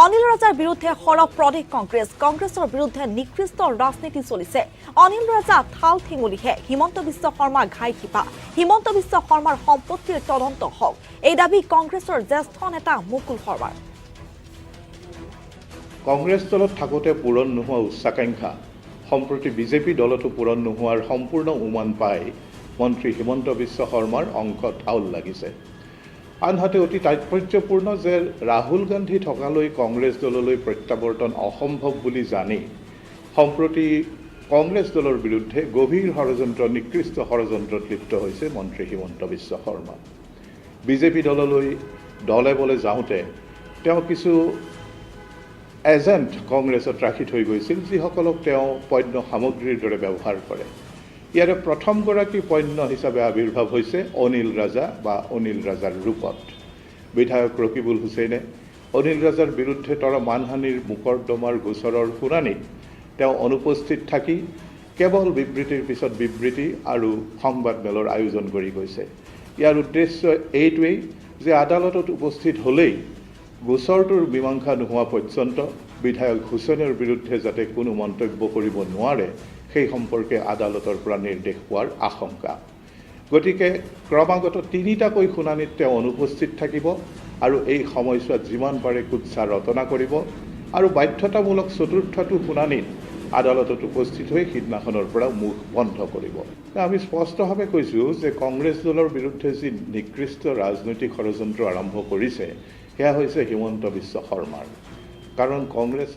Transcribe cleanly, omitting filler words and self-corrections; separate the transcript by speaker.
Speaker 1: অনিল ৰাজাৰ বিৰুদ্ধে সৰব প্ৰদেশ কংগ্ৰেছৰ বিৰুদ্ধে নিকৃষ্ট ৰাজনীতি চলিছে। অনিল ৰাজা থাল ঠেঙুলিহে হিমন্ত বিশ্ব শৰ্মাৰ ঘাই শিপা। হিমন্ত বিশ্ব শৰ্মাৰ সম্পত্তিৰ তদন্ত হওক, এই দাবী কংগ্ৰেছৰ জ্যেষ্ঠ নেতা মুকুল শৰ্মাৰ।
Speaker 2: কংগ্ৰেছ দলত থাকোঁতে পূৰণ নোহোৱা উচ্চাকাংক্ষা সম্প্ৰতি বিজেপি দলতো পূৰণ নোহোৱাৰ সম্পূৰ্ণ উমান পাই মন্ত্ৰী হিমন্ত বিশ্ব শৰ্মাৰ অংশত আউল লাগিছে। আনহাতে অতি তাৎপৰ্যপূৰ্ণ যে ৰাহুল গান্ধী থকালৈ কংগ্ৰেছ দললৈ প্ৰত্যাৱৰ্তন অসম্ভৱ বুলি জানি সম্প্ৰতি কংগ্ৰেছ দলৰ বিৰুদ্ধে গভীৰ ষড়যন্ত্ৰ নিকৃষ্ট ষড়যন্ত্ৰত লিপ্ত হৈছে মন্ত্ৰী হিমন্ত বিশ্ব শৰ্মা। বিজেপি দললৈ দলে বলে যাওঁতে তেওঁ কিছু এজেণ্ট কংগ্ৰেছত ৰাখি থৈ গৈছিল, যিসকলক তেওঁ পণ্য সামগ্ৰীৰ দৰে ব্যৱহাৰ কৰে। ইয়াৰে প্ৰথমগৰাকী পণ্য হিচাপে আৱিৰ্ভাৱ হৈছে অনিল ৰাজা বা অনিল ৰাজাৰ ৰূপত। বিধায়ক ৰকিবুল হুছেইনে অনিল ৰাজাৰ বিৰুদ্ধে কৰা মানহানিৰ মোকৰ্দমাৰ গোচৰৰ শুনানিত তেওঁ অনুপস্থিত থাকি কেৱল বিবৃতিৰ পিছত বিবৃতি আৰু সংবাদমেলৰ আয়োজন কৰি গৈছে। ইয়াৰ উদ্দেশ্য এইটোৱেই যে আদালতত উপস্থিত হ'লেই গোচৰটোৰ মীমাংসা নোহোৱা পৰ্যন্ত বিধায়ক হুছেইনৰ বিৰুদ্ধে যাতে কোনো মন্তব্য কৰিব নোৱাৰে সেই সম্পৰ্কে আদালতৰ পৰা নিৰ্দেশ পোৱাৰ আশংকা। গতিকে ক্ৰমাগত তিনিটাকৈ শুনানিত তেওঁ অনুপস্থিত থাকিব আৰু এই সময়ছোৱাত যিমান পাৰে কুৎসা ৰচনা কৰিব আৰু বাধ্যতামূলক চতুৰ্থটো শুনানিত আদালতত উপস্থিত হৈ সিদিনাখনৰ পৰা মুখ বন্ধ কৰিব। আমি স্পষ্টভাৱে কৈছোঁ যে কংগ্ৰেছ দলৰ বিৰুদ্ধে যি নিকৃষ্ট ৰাজনৈতিক ষড়যন্ত্ৰ আৰম্ভ কৰিছে সেয়া হৈছে হিমন্ত বিশ্ব শৰ্মাৰ। কাৰণ কংগ্ৰেছ